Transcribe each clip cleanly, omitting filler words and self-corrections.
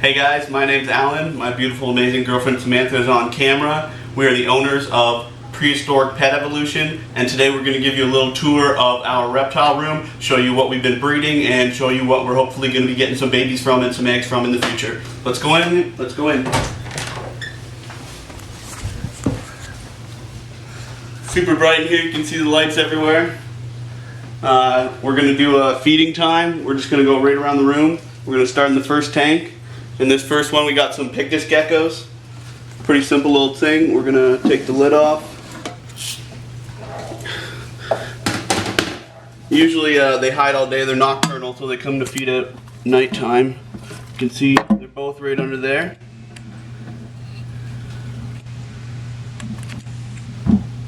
Hey guys, my name's Alan. My beautiful, amazing girlfriend Samantha is on camera. We are the owners of Prehistoric Pet Evolution, and today we're going to give you a little tour of our reptile room, show you what we've been breeding, and show you what we're hopefully going to be getting some babies from and some eggs from in the future. Let's go in. Let's go in. Super bright in here. You can see the lights everywhere. We're going to do a feeding time. We're just going to go right around the room. We're going to start in the first tank. In this first one we got some pictus geckos. Pretty simple little thing. We're going to take the lid off. Usually they hide all day. They're nocturnal, so they come to feed at nighttime. You can see they're both right under there.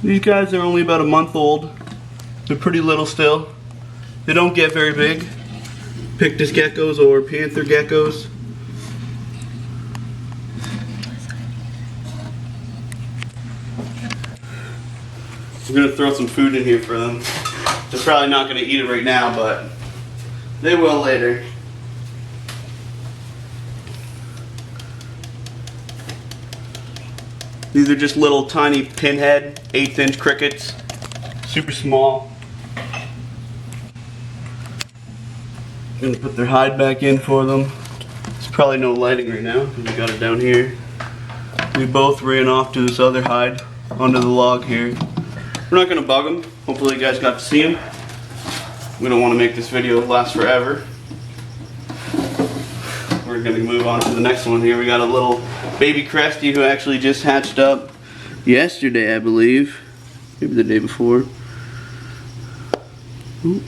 These guys are only about a month old. They're pretty little still. They don't get very big. Pictus geckos or panther geckos. We're going to throw some food in here for them. They're probably not going to eat it right now, but they will later. These are just little tiny pinhead, 1/8" crickets. Super small. I'm going to put their hide back in for them. There's probably no lighting right now because we got it down here. We both ran off to this other hide under the log here. We're not going to bug them. Hopefully you guys got to see them. We don't want to make this video last forever. We're going to move on to the next one here. We got a little baby Cresty who actually just hatched up yesterday, I believe. Maybe the day before. Ooh.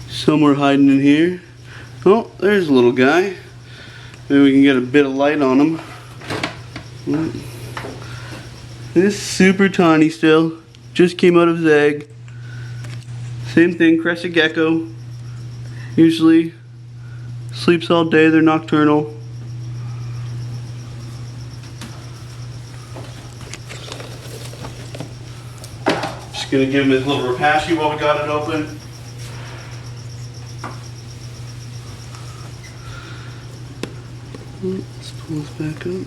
Somewhere hiding in here. Oh, there's a little guy. Maybe we can get a bit of light on him. Ooh. This is super tiny still. Just came out of his egg. Same thing, crested gecko. Usually sleeps all day, they're nocturnal. Just gonna give him his little rapashi while we got it open. Let's pull this back up.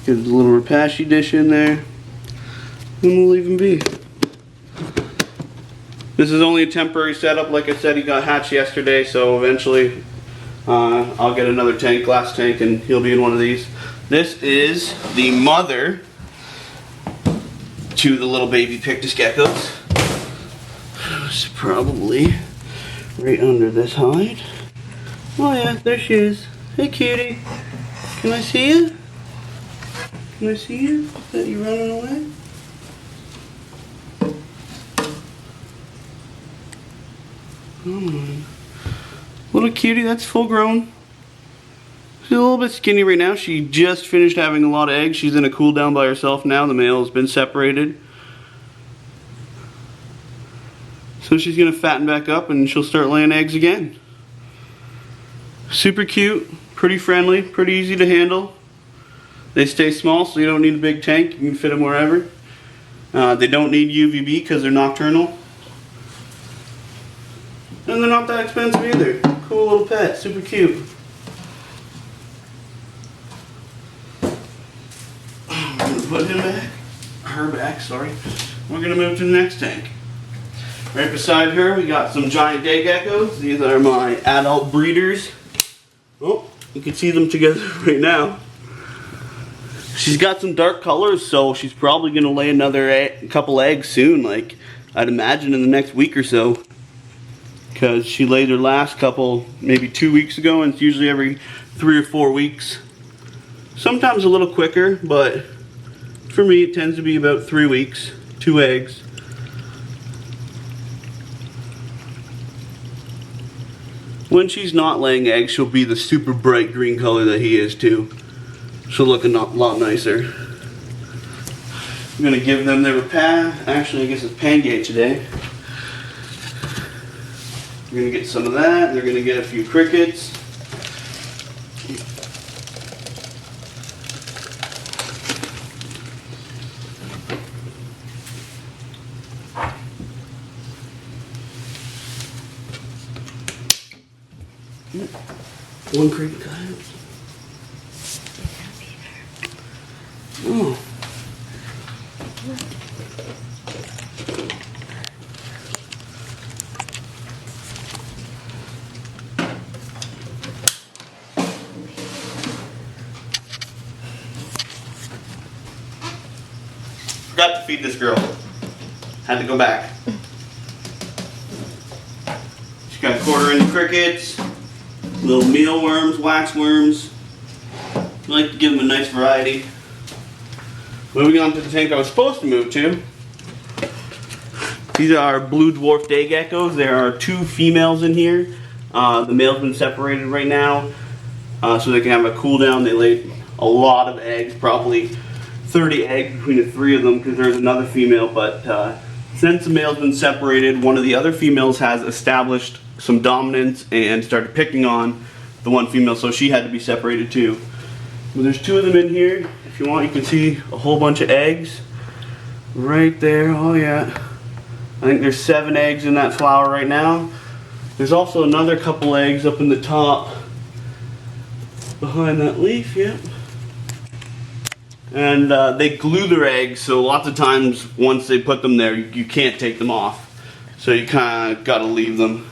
Get a little rapashi dish in there, and we'll leave him be. This is only a temporary setup. Like I said, he got hatched yesterday, so eventually I'll get another tank, glass tank, and he'll be in one of these. This is the mother to the little baby pictus geckos. It's probably right under this hide. Oh yeah, there she is. Hey cutie, can I see you? Can I see you? Is that you running away? Come on. Little cutie, that's full grown. She's a little bit skinny right now. She just finished having a lot of eggs. She's in a cool down by herself now. The male has been separated. So she's going to fatten back up and she'll start laying eggs again. Super cute, pretty friendly, pretty easy to handle. They stay small, so you don't need a big tank. You can fit them wherever. They don't need UVB because they're nocturnal. And they're not that expensive either. Cool little pet, super cute. I'm going to put him back, her back, sorry. We're going to move to the next tank. Right beside her, we got some giant day geckos. These are my adult breeders. Oh, you can see them together right now. She's got some dark colors, so she's probably going to lay another couple eggs soon, like I'd imagine in the next week or so. Because she laid her last couple maybe 2 weeks ago, and it's usually every 3 or 4 weeks. Sometimes a little quicker, but for me it tends to be about 3 weeks, 2 eggs. When she's not laying eggs, she'll be the super bright green color that he is too. She'll look a lot nicer. I'm going to give them their actually I guess it's Pangate today. We're going to get some of that. They're going to get a few crickets. One cricket guy. Oh. Forgot to feed this girl. Had to go back. She's got quarter-inch crickets, little mealworms, waxworms. I like to give them a nice variety. Moving on to the tank I was supposed to move to. These are blue dwarf day geckos. There are 2 females in here. The male's been separated right now so they can have a cool down. They lay a lot of eggs, probably 30 eggs between the 3 of them because there's another female, but since the male's been separated, one of the other females has established some dominance and started picking on the one female, so she had to be separated too. But there's 2 of them in here. If you want, you can see a whole bunch of eggs right there. Oh yeah, I think there's 7 eggs in that flower right now. There's also another couple eggs up in the top behind that leaf. Yep. And they glue their eggs, so lots of times once they put them there, you can't take them off. So you kind of got to leave them.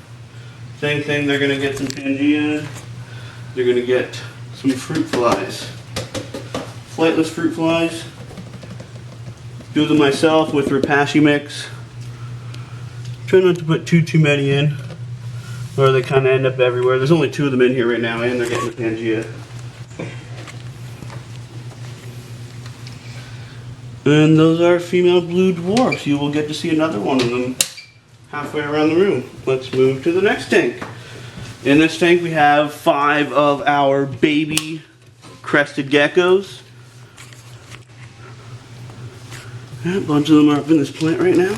Same thing, they're going to get some Pangea. They're going to get some fruit flies. Flightless fruit flies. Do them myself with Repashy mix. Try not to put too many in, or they kind of end up everywhere. There's only 2 of them in here right now, and they're getting the Pangea. And those are female blue dwarfs. You will get to see another one of them halfway around the room. Let's move to the next tank. In this tank we have 5 of our baby crested geckos. A bunch of them are up in this plant right now.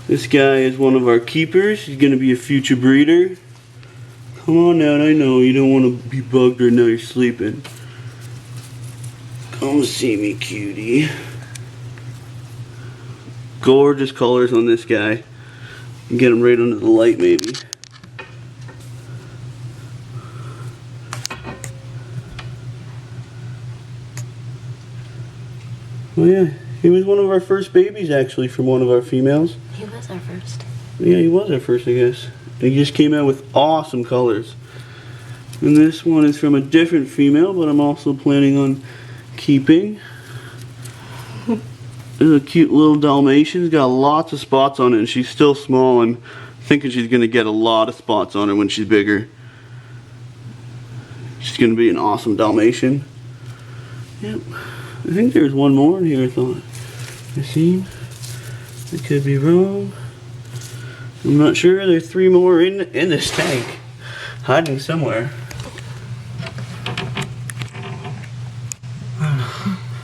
This guy is one of our keepers. He's going to be a future breeder. Come on out, I know you don't want to be bugged right now you're sleeping. Come see me, cutie. Gorgeous colors on this guy. Get him right under the light, maybe. Oh yeah, he was one of our first babies actually from one of our females. He was our first. Yeah, he was our first, I guess. And he just came out with awesome colors. And this one is from a different female, but I'm also planning on keeping. This is a cute little Dalmatian. She's got lots of spots on it, and she's still small. I'm thinking she's going to get a lot of spots on her when she's bigger. She's going to be an awesome Dalmatian. Yep. I think there's one more in here, I thought. I seen. I could be wrong. I'm not sure. There's 3 more in this tank, hiding somewhere.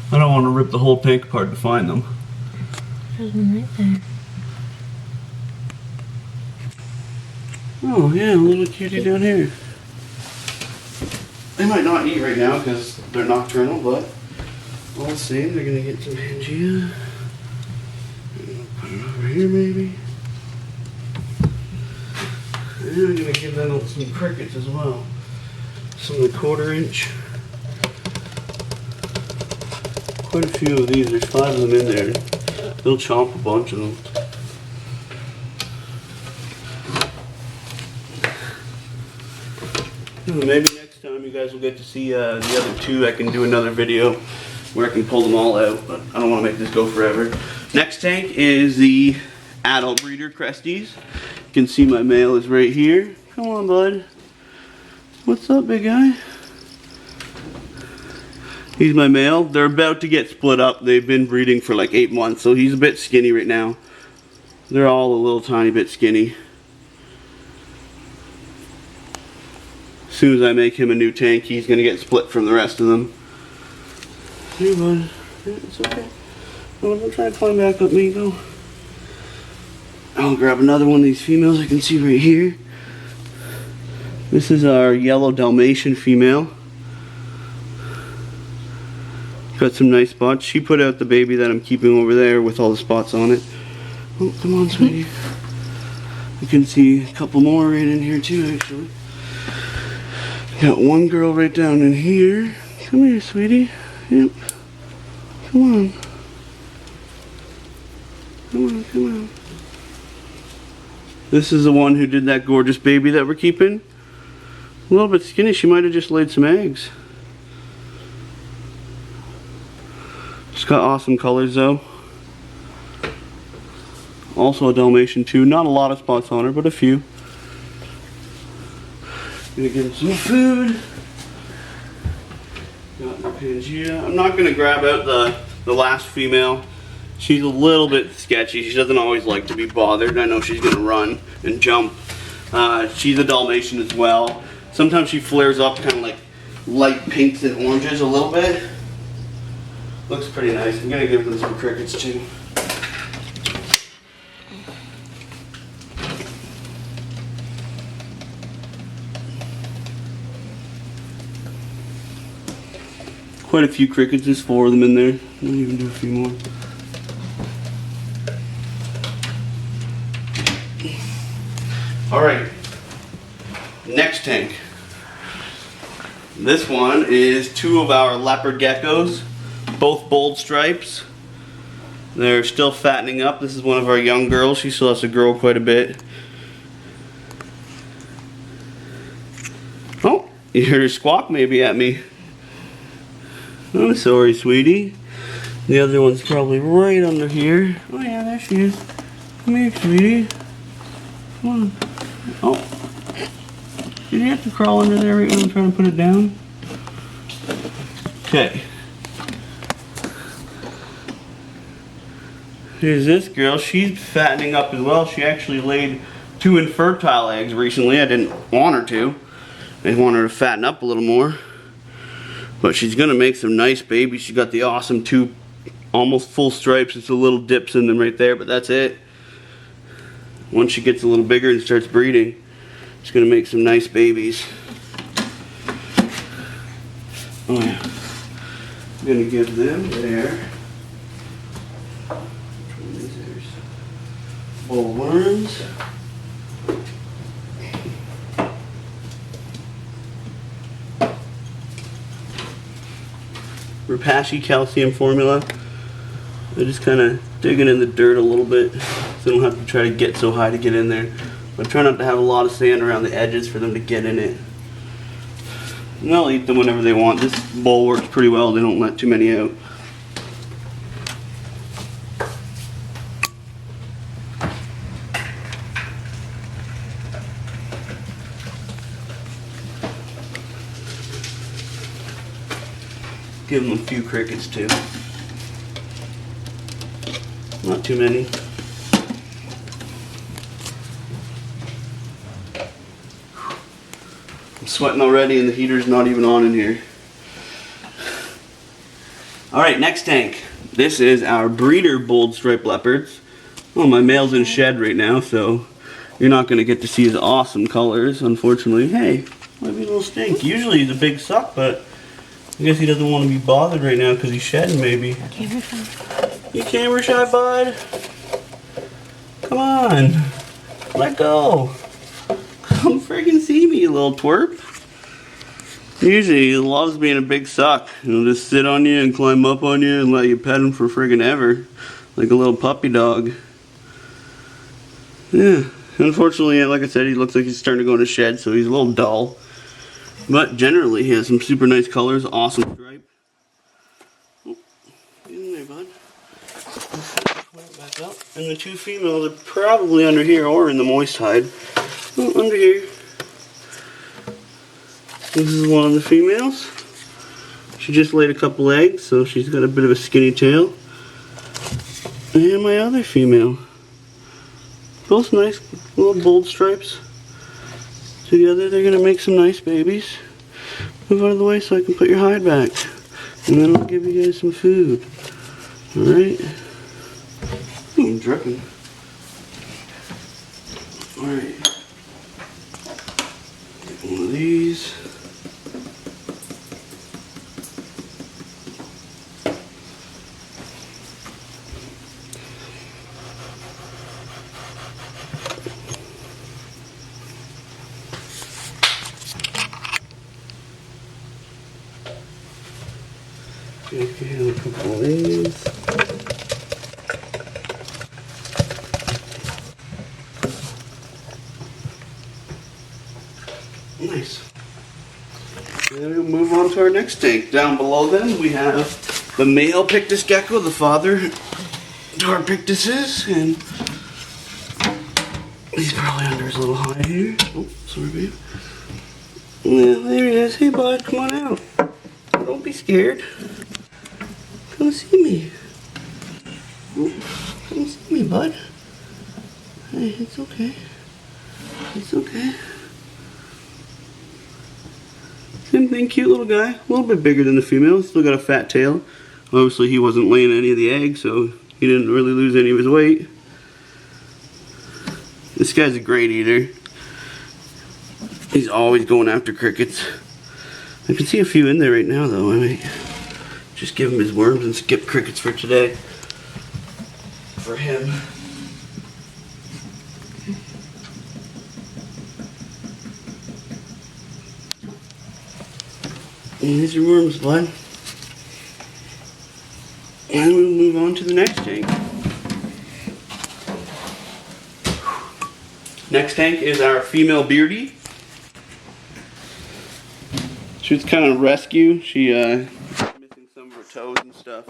I don't want to rip the whole tank apart to find them. There's one right there. Oh yeah, a little cutie down here. They might not eat right now because they're nocturnal, but all the same, they're gonna get some Pangea. Put it over here maybe. And I'm gonna give them some crickets as well. Some of the 1/4-inch. Quite a few of these. There's 5 of them in there. They'll chomp a bunch of them. Maybe next time you guys will get to see the other 2. I can do another video where I can pull them all out, but I don't want to make this go forever. Next tank is the adult breeder cresties. You can see my male is right here. Come on, bud. What's up, big guy? He's my male. They're about to get split up. They've been breeding for like 8 months, so he's a bit skinny right now. They're all a little tiny bit skinny. As soon as I make him a new tank, he's going to get split from the rest of them. Here, bud. Yeah, it's okay. Oh, don't try to climb back up me, go. I'll grab another one of these females I can see right here. This is our yellow Dalmatian female. Got some nice spots. She put out the baby that I'm keeping over there with all the spots on it. Oh, come on, sweetie. You can see a couple more right in here too, actually. Got one girl right down in here. Come here, sweetie. Yep. Come on. Come on, come on. This is the one who did that gorgeous baby that we're keeping. A little bit skinny. She might have just laid some eggs. She's got awesome colors though. Also a Dalmatian too. Not a lot of spots on her, but a few. Gonna give her some food. Got the Pangea. I'm not gonna grab out the last female. She's a little bit sketchy. She doesn't always like to be bothered. I know she's gonna run and jump. She's a Dalmatian as well. Sometimes she flares up kind of like light pinks and oranges a little bit. Looks pretty nice. I'm gonna give them some crickets too. Quite a few crickets. There's 4 of them in there. I'll even do a few more. Alright, next tank. This one is 2 of our leopard geckos, both bold stripes. They're still fattening up. This is one of our young girls. She still has to grow quite a bit. Oh, you heard her squawk maybe at me. I'm sorry, sweetie. The other one's probably right under here. Oh yeah, there she is. Come here, sweetie. Come on. Oh. Did you have to crawl under there right when I'm trying to put it down? Okay. Here's this girl. She's fattening up as well. She actually laid 2 infertile eggs recently. I didn't want her to. I want her to fatten up a little more. But she's going to make some nice babies. She's got the awesome 2 almost full stripes. It's a little dips in them right there, but that's it. Once she gets a little bigger and starts breeding, she's going to make some nice babies. Oh yeah. I'm going to give them their bull worms. Repashy calcium formula. They're just kind of digging in the dirt a little bit, so they don't have to try to get so high to get in there. But try not to have a lot of sand around the edges for them to get in it. And they'll eat them whenever they want. This bowl works pretty well. They don't let too many out. Give them a few crickets too. Not too many. I'm sweating already and the heater's not even on in here. Alright, next tank. This is our breeder bold striped leopards. Oh, my male's in shed right now, so you're not going to get to see his awesome colors, unfortunately. Hey, might be a little stink. Usually he's a big suck, but I guess he doesn't want to be bothered right now because he's shedding, maybe. Camera shy. You camera shy, bud? Come on. Let go. Come friggin' see me, you little twerp. Usually he loves being a big suck. He'll just sit on you and climb up on you and let you pet him for friggin' ever. Like a little puppy dog. Yeah. Unfortunately, like I said, he looks like he's starting to go in a shed, so he's a little dull. But generally, he has some super nice colors, awesome stripe. Oh, get in there, bud. Back up. And the 2 females are probably under here or in the moist hide. Oh, under here. This is one of the females. She just laid a couple eggs, so she's got a bit of a skinny tail. And my other female. Both nice little bold stripes. Together they're going to make some nice babies. Move out of the way so I can put your hide back. And then I'll give you guys some food. Alright. I'm dripping. Alright. Get one of these. Okay, a couple of these. Nice. And then we'll move on to our next tank. Down below them we have the male Pictus gecko, the father to our Pictuses, and he's probably under his little hide here. Oh, sorry, babe. Yeah, there he is. Hey, bud, come on out. Don't be scared. Come see me. Come see me, bud. Hey, it's okay. It's okay. Same thing, cute little guy. A little bit bigger than the female. Still got a fat tail. Obviously, he wasn't laying any of the eggs, so he didn't really lose any of his weight. This guy's a great eater. He's always going after crickets. I can see a few in there right now, though. I might just give him his worms and skip crickets for today. For him. And here's your worms, bud. And we'll move on to the next tank. Next tank is our female beardy. She was kind of rescue. She missing some of her toes and stuff.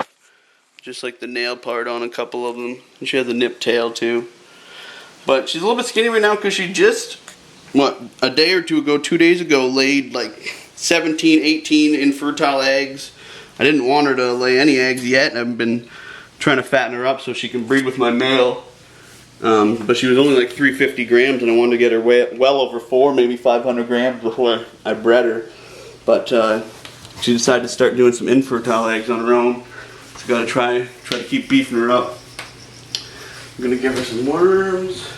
Just like the nail part on a couple of them. And she has a nip tail too. But she's a little bit skinny right now because she just, a day or two ago, 2 days ago, laid like 17, 18 infertile eggs. I didn't want her to lay any eggs yet. I've been trying to fatten her up so she can breed with my male. But she was only like 350 grams and I wanted to get her well over 4, maybe 500 grams before I bred her. But she decided to start doing some infertile eggs on her own. So got to try to keep beefing her up. I'm going to give her some worms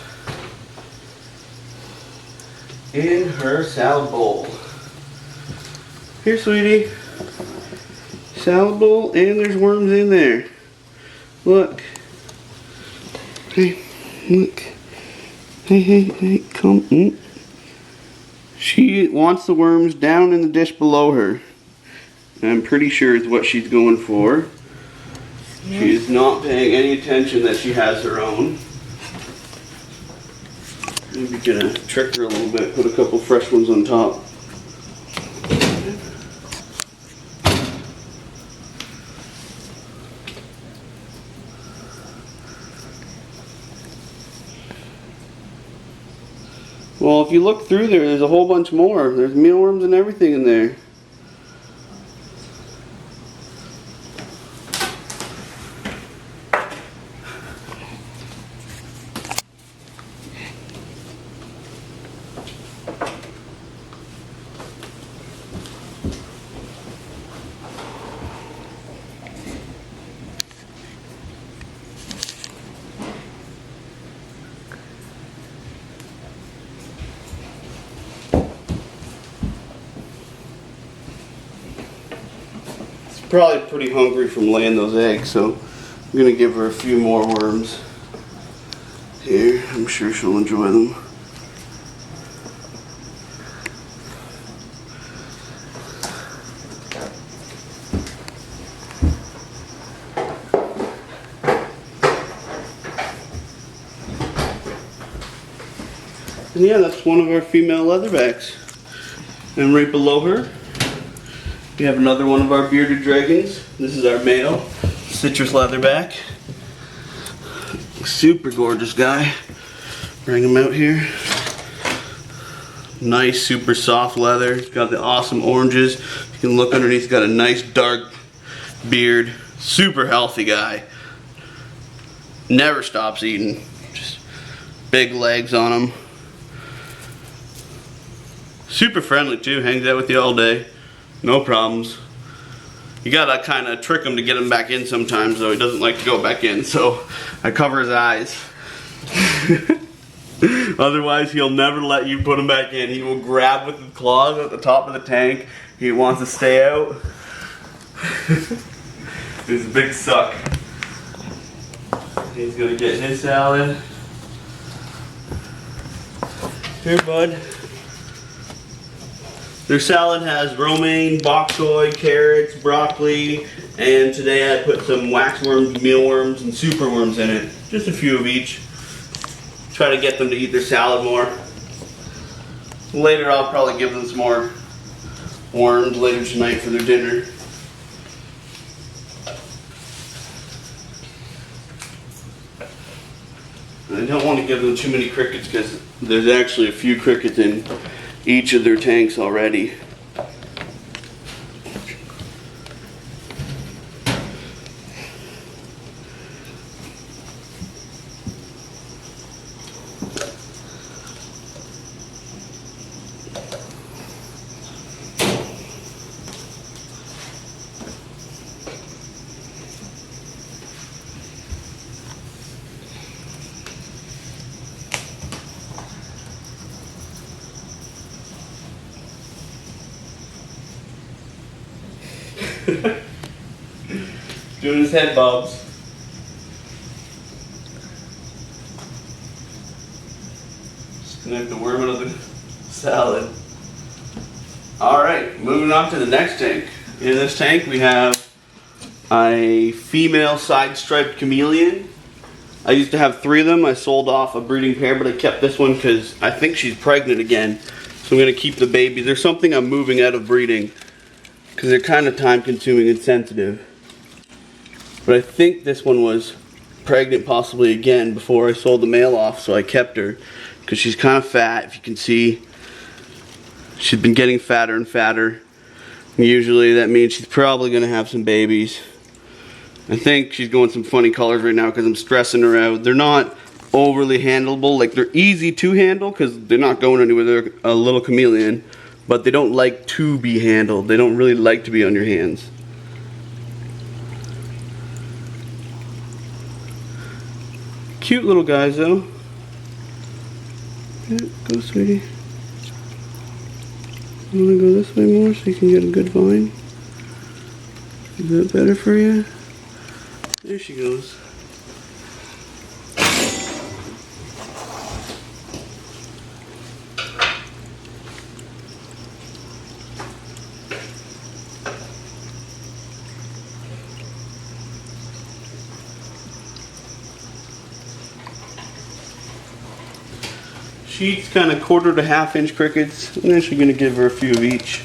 in her salad bowl. Here, sweetie. Salad bowl, and there's worms in there. Look. Hey, look. Hey, come. She wants the worms down in the dish below her. I'm pretty sure it's what she's going for. She is not paying any attention that she has her own. Maybe gonna trick her a little bit, put a couple fresh ones on top. Well, if you look through there, there's a whole bunch more. There's mealworms and everything in there. Probably pretty hungry from laying those eggs, so I'm gonna give her a few more worms here. I'm sure she'll enjoy them. And yeah, that's one of our female leatherbacks. And right below her, we have another one of our bearded dragons. This is our male, citrus leatherback. Super gorgeous guy. Bring him out here. Nice, super soft leather. He's got the awesome oranges. You can look underneath, he's got a nice dark beard. Super healthy guy. Never stops eating. Just big legs on him. Super friendly too, hangs out with you all day. No problems. You gotta kind of trick him to get him back in sometimes, though he doesn't like to go back in, so I cover his eyes. Otherwise, he'll never let you put him back in. He will grab with the claws at the top of the tank. He wants to stay out. He's a big suck. He's gonna get his salad. Here, bud. Their salad has romaine, bok choy, carrots, broccoli, And today I put some waxworms, mealworms, and superworms in it. Just a few of each. Try to get them to eat their salad more. Later I'll probably give them some more worms later tonight for their dinner. I don't want to give them too many crickets because there's actually a few crickets in each of their tanks already. Doing his head bobs. Just connect the worm out of the salad. Alright, moving on to the next tank. In this tank we have a female side-striped chameleon. I used to have 3 of them. I sold off a breeding pair, but I kept this one because I think she's pregnant again. So I'm going to keep the babies. There's something I'm moving out of breeding because they're kind of time-consuming and sensitive. But I think this one was pregnant possibly again before I sold the male off, so I kept her because she's kind of fat. If you can see, she's been getting fatter and fatter. Usually that means she's probably going to have some babies. I think she's going some funny colors right now because I'm stressing her out. They're not overly handleable. Like, they're easy to handle because they're not going anywhere. They're a little chameleon, but they don't like to be handled. They don't really like to be on your hands. Cute little guys though. Yeah, go sweetie. You want to go this way more so you can get a good vine? Is that better for you? There she goes. She's kind of 1/4 to 1/2 inch crickets. I'm actually going to give her a few of each.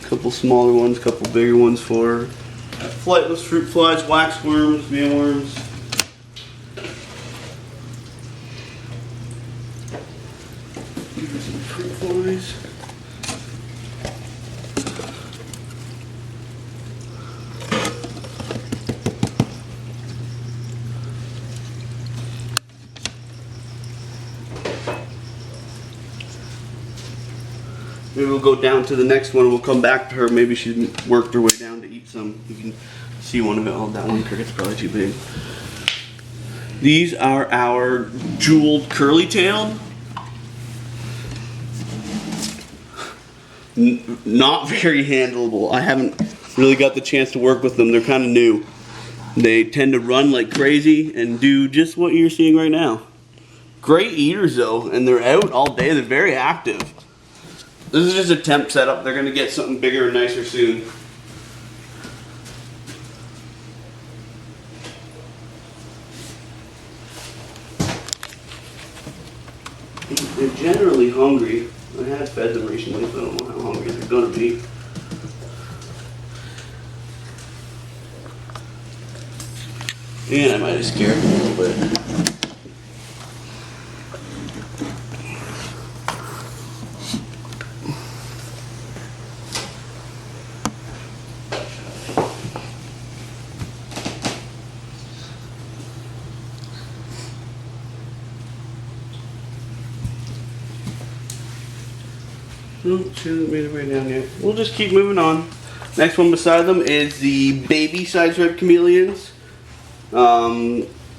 A couple smaller ones, a couple bigger ones for her. Flightless fruit flies, waxworms, mealworms. Give her some fruit flies. Maybe we'll go down to the next one and we'll come back to her. Maybe she worked her way down to eat some. You can see one of it. Oh, that one cricket's probably too big. These are our jeweled curly-tailed. Not very handleable. I haven't really got the chance to work with them. They're kind of new. They tend to run like crazy and do just what you're seeing right now. Great eaters though, and they're out all day. They're very active. This is just a temp setup. They're going to get something bigger and nicer soon. They're generally hungry. I have fed them recently, so I don't know how hungry they're going to be. And I might have scared them a little bit. No, she hasn't made her way down yet. We'll just keep moving on. Next one beside them is the baby side-striped chameleons.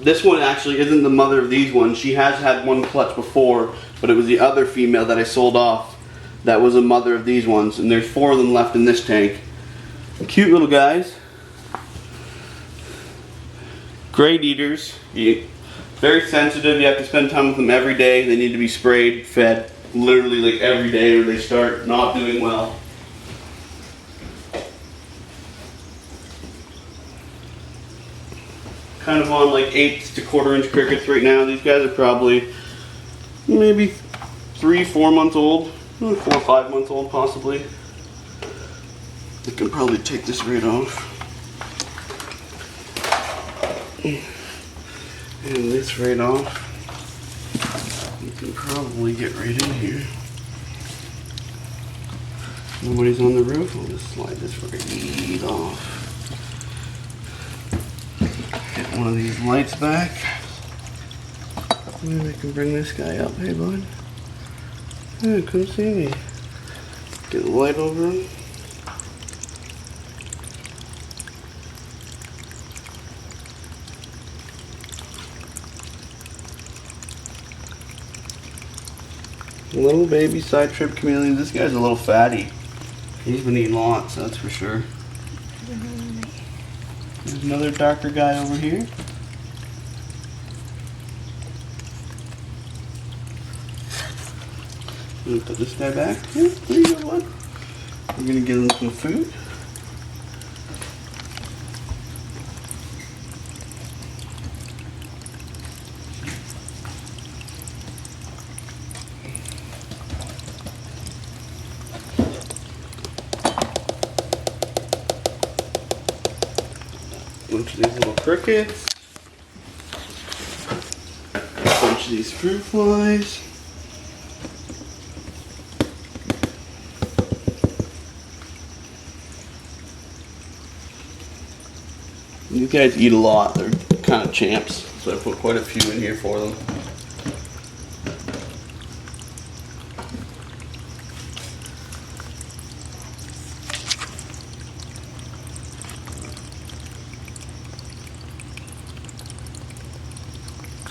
This one actually isn't the mother of these ones. She has had one clutch before, but it was the other female that I sold off that was a mother of these ones. And there's 4 of them left in this tank. Cute little guys. Great eaters. Very sensitive. You have to spend time with them every day. They need to be sprayed, fed, literally like every day or they start not doing well. kind of on like 1/8 to 1/4 inch crickets right now. These guys are probably maybe 3-4 months old, 4 or 5 months old possibly. I can probably take this right off. And this right off. You can probably get right in here. Nobody's on the roof. I'll just slide this right off. Get one of these lights back. Maybe I can bring this guy up. Hey, bud. Yeah, couldn't see me. Get the light over him. Little baby side trip chameleon. This guy's a little fatty. He's been eating lots, that's for sure. There's another darker guy over here. I'm gonna put this guy back. Yeah, there you go, bud. We're gonna give him some food. Bunch of these little crickets, a bunch of these fruit flies, these guys eat a lot. They're kind of champs, so I put quite a few in here for them.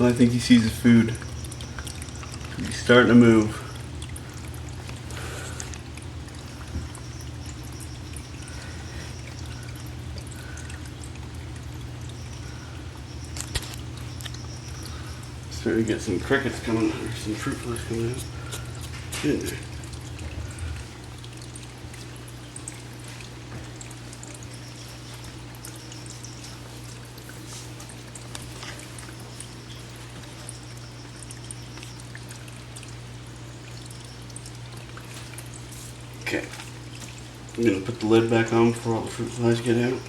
I think he sees his food. He's starting to move. Starting to get some crickets coming, or some fruit flies coming out. In there. Okay, I'm gonna put the lid back on before all the fruit flies get out.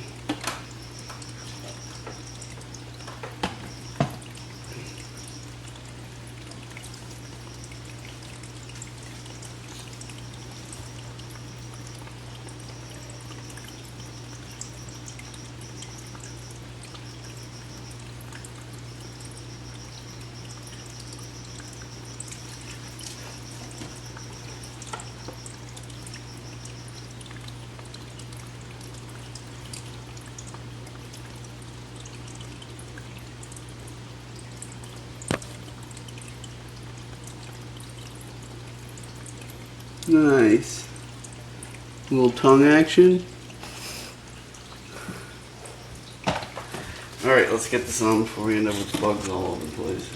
Nice. A little tongue action. Alright, let's get this on before we end up with bugs all over the place.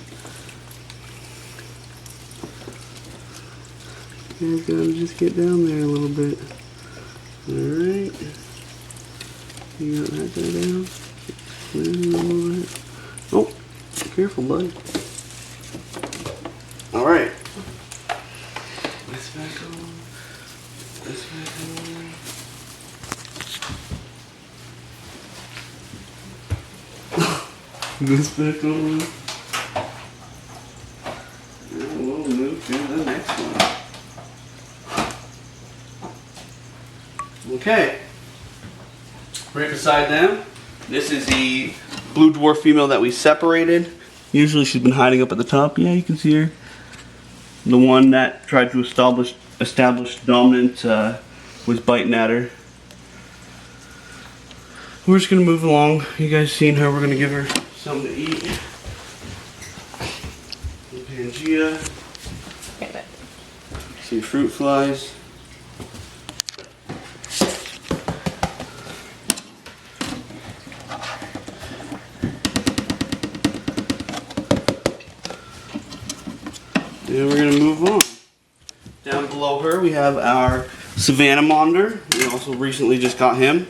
You guys gotta just get down there a little bit. Alright. You got that guy down. Clear a little bit. Oh, careful, bud. Alright. This back on. This back on. This back on. And we'll move to the next one. Okay. Right beside them, this is the blue dwarf female that we separated. Usually she's been hiding up at the top. Yeah, you can see her. The one that tried to establish dominance was biting at her. We're just gonna move along. You guys seen her? We're gonna give her something to eat. Pangea. Some fruit flies. And we're going to move on. Down below her we have our Savannah monitor. We also recently just got him.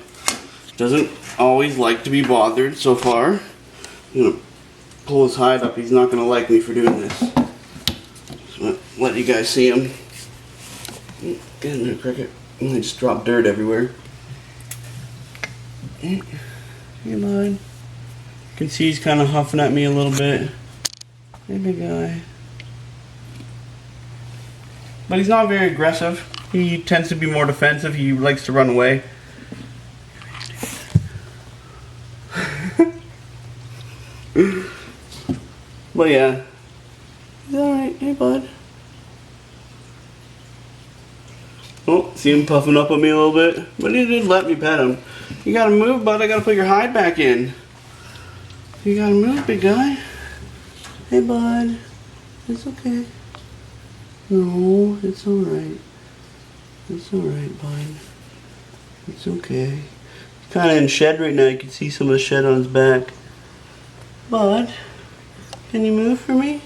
Doesn't always like to be bothered so far. I'm gonna pull his hide up. He's not gonna like me for doing this. So let you guys see him. Get in there, cricket. And I just dropped dirt everywhere. Hey, bud. You can see he's kind of huffing at me a little bit. Hey, big guy. But he's not very aggressive. He tends to be more defensive. He likes to run away. But yeah. He's alright. Hey, bud. Oh, see him puffing up on me a little bit? But he did let me pet him. You gotta move, bud. I gotta put your hide back in. You gotta move, big guy. Hey, bud. It's okay. No, it's alright. It's alright, bud. It's okay. He's kind of in shed right now. You can see some of the shed on his back. Bud, can you move for me?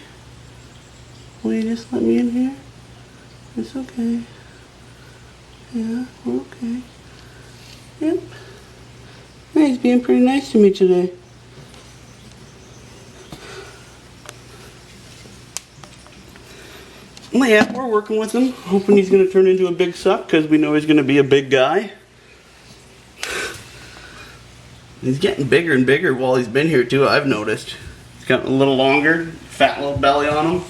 Will you just let me in here? It's okay. Yeah, we're okay. Yep. Hey, he's being pretty nice to me today. Well, yeah, we're working with him, hoping he's going to turn into a big suck because we know he's going to be a big guy. He's getting bigger and bigger while he's been here too, I've noticed. He's got a little longer, fat little belly on him.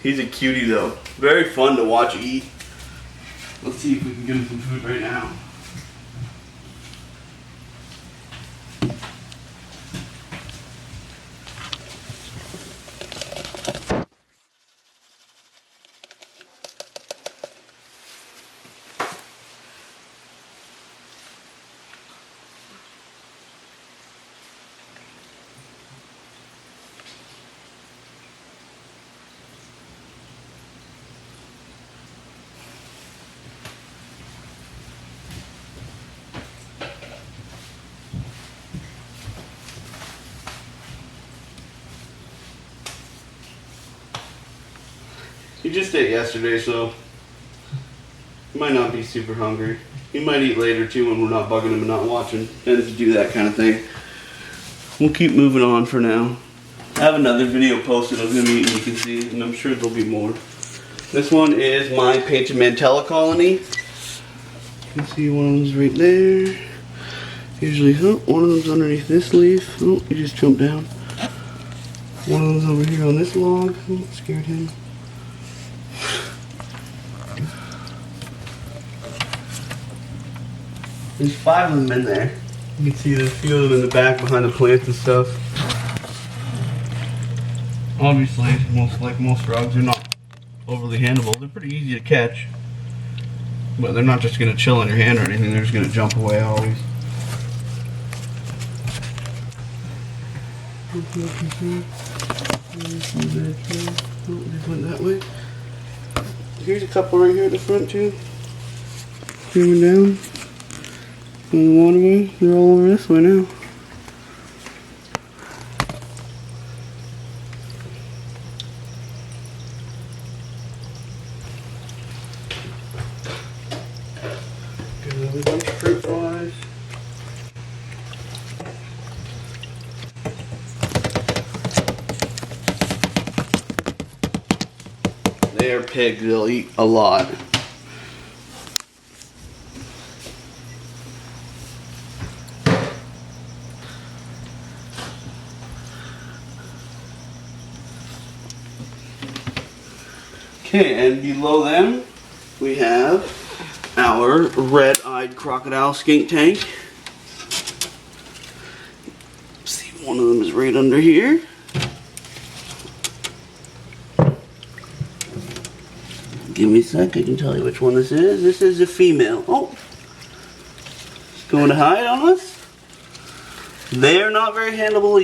He's a cutie though. Very fun to watch eat. Let's see if we can get him some food right now. He just ate yesterday, so he might not be super hungry. He might eat later too when we're not bugging him and not watching. Tends to do that kind of thing. We'll keep moving on for now. I have another video posted of him eating, you can see, and I'm sure there'll be more. This one is my painted mantella colony. You can see one of them's right there. Usually, oh, one of them's underneath this leaf. Oh, he just jumped down. One of them's over here on this log. Oh, scared him. There's 5 of them in there. You can see there's a few of them in the back behind the plants and stuff. Obviously, like most frogs, they're not overly handleable. They're pretty easy to catch. But they're not just going to chill in your hand or anything. They're just going to jump away always. Oh, they went that way. Here's a couple right here at the front too. Coming down. On the waterway, they're all over this way now. Got another bunch of fruit flies. They are pigs, they'll eat a lot. Okay, and below them we have our red-eyed crocodile skink tank. See, one of them is right under here. Give me a sec, I can tell you which one this is. This is a female. Oh, it's going to hide on us. They are not very handleable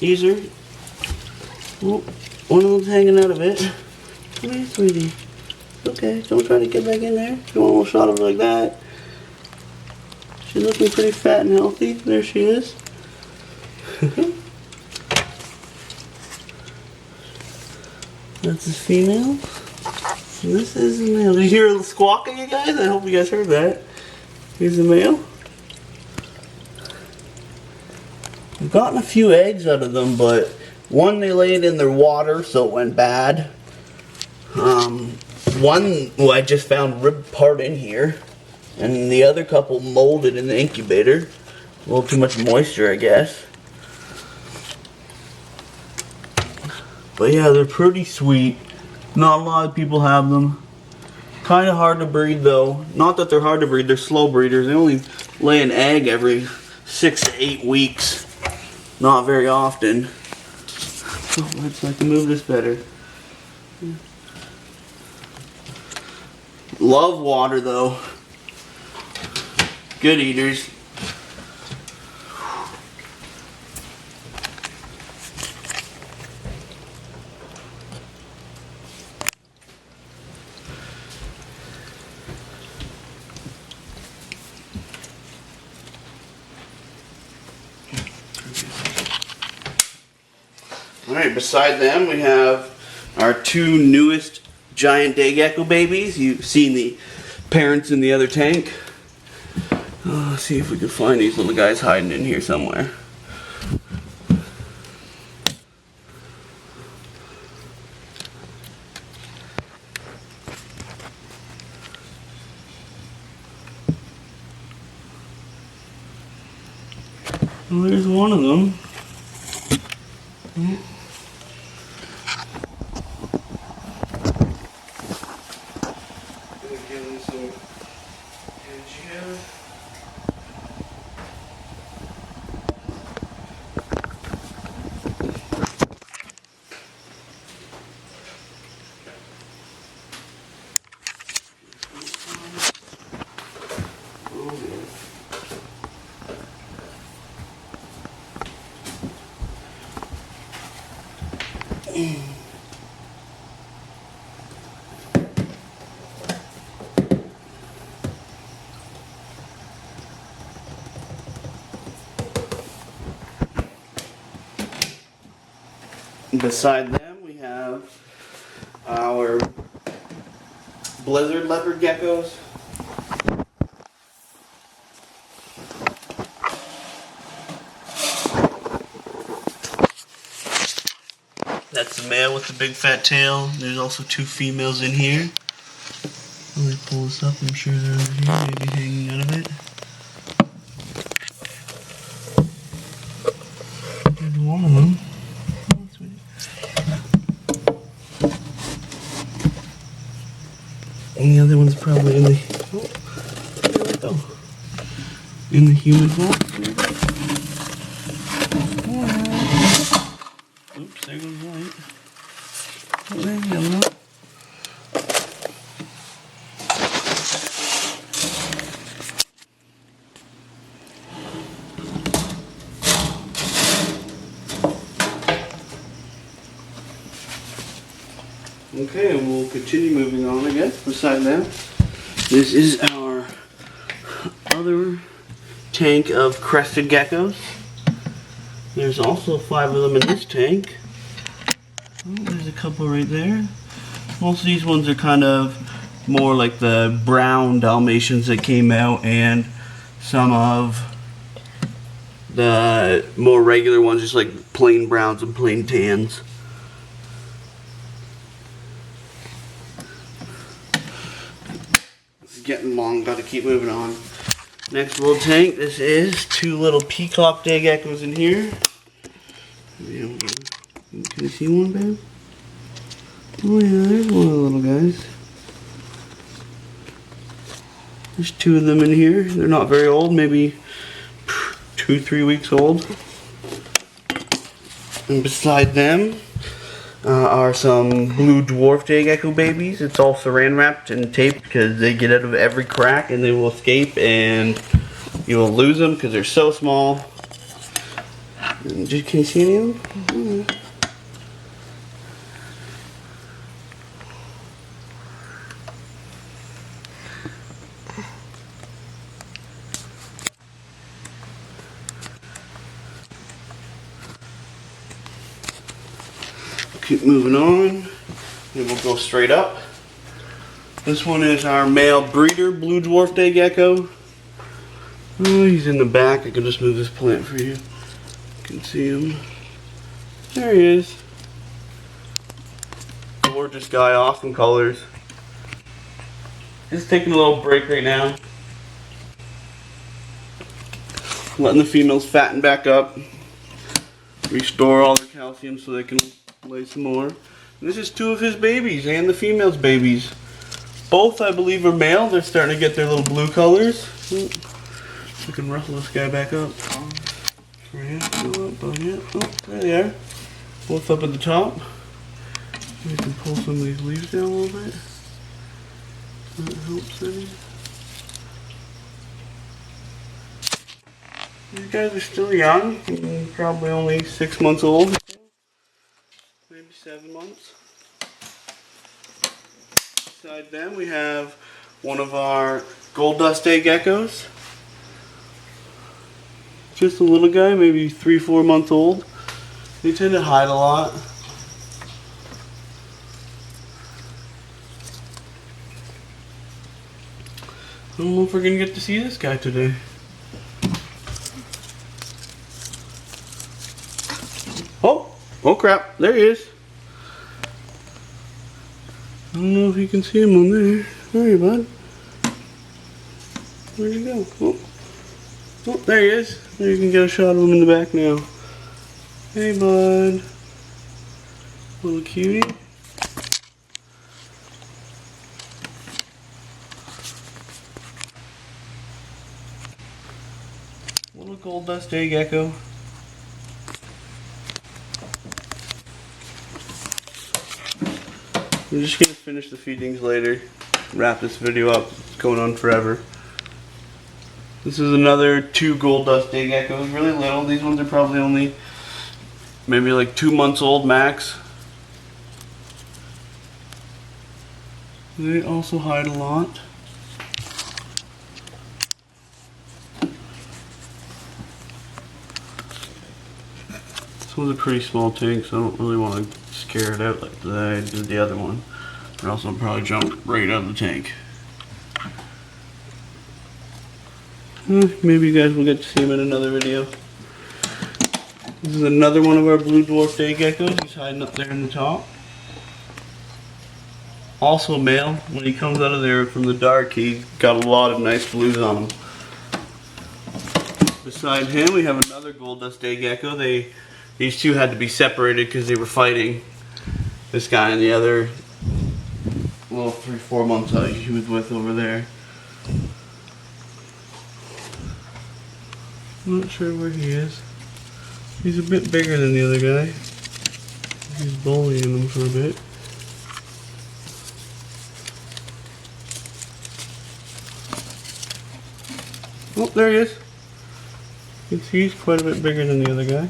either. Oh, one of them's hanging out of it. Come here, sweetie. Okay, don't try to get back in there. You want a little shot of her like that. She's looking pretty fat and healthy. There she is. That's a female. And this is a male. Did you hear the squawking, you guys? I hope you guys heard that. Here's the male. We've gotten a few eggs out of them, but one they laid in their water, so it went bad. One I just found ripped apart in here, and the other couple molded in the incubator. A little too much moisture, I guess. But yeah, they're pretty sweet. Not a lot of people have them. Kind of hard to breed though. Not that they're hard to breed, they're slow breeders. They only lay an egg every 6 to 8 weeks. Not very often. Oh, let's I can move this better. Love water though. Good eaters. Alright, beside them we have our 2 newest giant day gecko babies. You've seen the parents in the other tank. Let's see if we can find these little guys hiding in here somewhere. Well, there's one of them. Give them some edge here. Beside them we have our blizzard leopard geckos. That's the male with the big fat tail. There's also 2 females in here. Let me pull this up. I'm sure they're over here, maybe hanging out of it. There's one of them. And the other one's probably in the there we go. In the human box. Oops, there goes white. Oh, there's yellow. Okay, and we'll continue moving on, I guess, beside them. This is our other tank of crested geckos. There's also 5 of them in this tank. Oh, there's a couple right there. Most of these ones are kind of more like the brown Dalmatians that came out, and some of the more regular ones, just like plain browns and plain tans. Getting long, got to keep moving on. Next little tank, this is 2 little peacock day geckos in here. Can you see one, babe? Oh yeah, there's one of the little guys. There's 2 of them in here. They're not very old, maybe 2-3 weeks old. And beside them are some blue dwarf day gecko babies. It's all saran wrapped and taped because they get out of every crack and they will escape, and you will lose them because they're so small. And can you see any of them? Keep moving on, and we'll go straight up. This one is our male breeder blue dwarf day gecko. Oh, he's in the back. I can just move this plant for you. can see him. There he is. Gorgeous guy, awesome colors. Just taking a little break right now. Letting the females fatten back up. Restore all their calcium so they can lay some more. And this is 2 of his babies and the female's babies. Both, I believe, are male. They're starting to get their little blue colors. I can rustle this guy back up. Oh, there they are. Both up at the top. We can pull some of these leaves down a little bit. That helps any. These guys are still young. Probably only 6 months old. Maybe 7 months. Beside them we have one of our gold dust day geckos. Just a little guy, maybe 3-4 months old. They tend to hide a lot. I don't know if we're gonna get to see this guy today. Oh crap, there he is. I don't know if you can see him on there. Where are you, bud? Where'd you go? Oh, there he is. There, you can get a shot of him in the back now. Hey, bud. Little cutie. Little gold dust day gecko. I'm just going to finish the feedings later, wrap this video up. It's going on forever. This is another 2 gold dust day geckos, really little. These ones are probably only maybe like 2 months old max. They also hide a lot. This one's a pretty small tank, so I don't really want to scare it out like I did the other one. Or else I'll probably jump right out of the tank. Maybe you guys will get to see him in another video. This is another one of our blue dwarf day geckos. He's hiding up there in the top. Also male. When he comes out of there from the dark, he's got a lot of nice blues on him. Beside him, we have another gold dust day gecko. These 2 had to be separated because they were fighting. This guy and the other little 3-4 months he was with over there. I'm not sure where he is. He's a bit bigger than the other guy. He's bullying him for a bit. Oh, there he is. You can see he's quite a bit bigger than the other guy.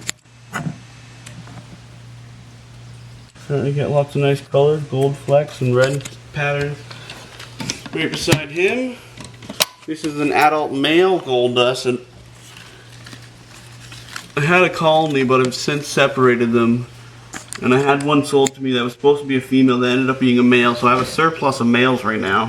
Starting to get lots of nice colors, gold flecks and red patterns. Right beside him, this is an adult male gold dust, and I had a colony, but I've since separated them. And I had one sold to me that was supposed to be a female that ended up being a male, so I have a surplus of males right now.